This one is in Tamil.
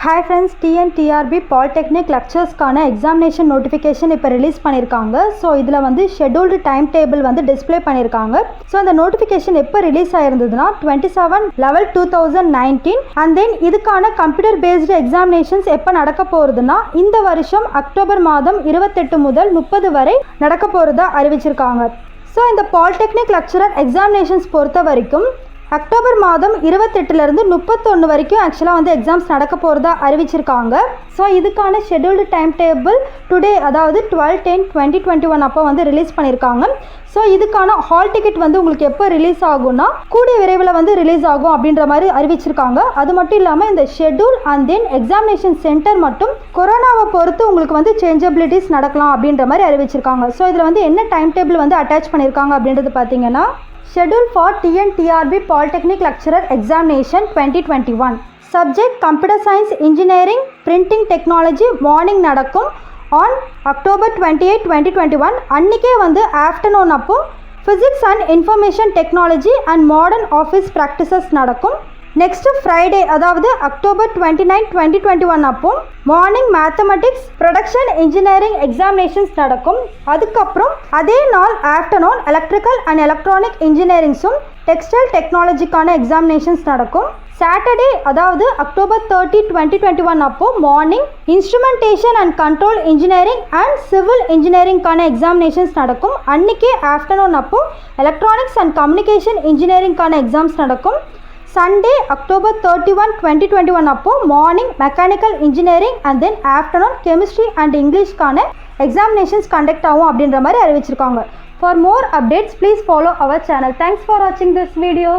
Hi friends, TRB Polytechnic lecturesக்கான examination notification இப்போ ரிலீஸ் பண்ணியிருக்காங்க. ஸோ இதில் வந்து ஷெட்யூல்டு டைம் டேபிள் வந்து டிஸ்பிளே பண்ணியிருக்காங்க. ஸோ அந்த நோட்டிஃபிகேஷன் எப்போ ரிலீஸ் ஆயிருந்ததுன்னா 27/11/2019 அண்ட் தென் இதுக்கான கம்ப்யூட்டர் பேஸ்டு எக்ஸாமினேஷன்ஸ் எப்போ நடக்க போகிறதுனா இந்த வருஷம் அக்டோபர் மாதம் 28 முதல் 30 வரை நடக்க போகிறதா அறிவிச்சிருக்காங்க. ஸோ இந்த பாலிடெக்னிக் லெக்சரர் எக்ஸாமினேஷன்ஸ் பொறுத்த வரைக்கும் அக்டோபர் மாதம் 28லேருந்து 31 வரைக்கும் ஆக்சுவலாக வந்து எக்ஸாம்ஸ் நடக்க போகிறதா அறிவிச்சிருக்காங்க. ஸோ இதுக்கான ஷெட்யூல்டு டைம் டேபிள் டுடே அதாவது 12/10/2021 அப்போ வந்து ரிலீஸ் பண்ணியிருக்காங்க. ஸோ இதுக்கான ஹால் டிக்கெட் வந்து உங்களுக்கு எப்போ ரிலீஸ் ஆகும்னா கூடிய விரைவில் வந்து ரிலீஸ் ஆகும் அப்படின்ற மாதிரி அறிவிச்சிருக்காங்க. அது மட்டும் இல்லாமல் இந்த schedule and then examination centre மட்டும் கொரோனாவை பொறுத்து உங்களுக்கு வந்து சேஞ்சபிலிட்டிஸ் நடக்கலாம் அப்படின்ற மாதிரி அறிவிச்சிருக்காங்க. ஸோ இதில் வந்து என்ன டைம் டேபிள் வந்து அட்டாச் பண்ணியிருக்காங்க அப்படின்றது பார்த்தீங்கன்னா Schedule for TRB Polytechnic Lecturer Examination 2021 Subject Computer Science Engineering Printing Technology Morning நடக்கும் on October 28, 2021 அன்றைக்கே வந்து ஆஃப்டர்நூன் அப்போ Physics and Information Technology and Modern Office Practices நடக்கும். நெக்ஸ்ட் ஃப்ரைடே அதாவது அக்டோபர் 29, 2021 அப்போ morning mathematics production engineering examinations நடக்கும். அதுக்கப்புறம் அதே நாள் ஆஃப்டர்நூன் எலக்ட்ரிக்கல் அண்ட் எலக்ட்ரானிக் இன்ஜினியரிங்ஸும் டெக்ஸ்டைல் டெக்னாலஜிக்கான எக்ஸாமினேஷன்ஸ் நடக்கும். சாட்டர்டே அதாவது அக்டோபர் 30, 2021 அப்போ morning instrumentation and control engineering and civil இன்ஜினியரிங்கான எக்ஸாமினேஷன்ஸ் நடக்கும். அன்றைக்கே ஆஃப்டர்நூன் அப்போ எலக்ட்ரானிக்ஸ் அண்ட் கம்யூனிகேஷன் இன்ஜினியரிங்கான எக்ஸாம்ஸ் நடக்கும். சண்டே அக்டோபர் 31, 2021 அப்போ morning mechanical engineering and then afternoon chemistry and இங்கிலீஷ்க்கான எக்ஸாமினேஷன்ஸ் கண்டக்ட் ஆகும் அப்படின்ற மாதிரி அறிவிச்சிருக்காங்க. For more updates please follow our channel. Thanks for வாட்சிங் திஸ் வீடியோ.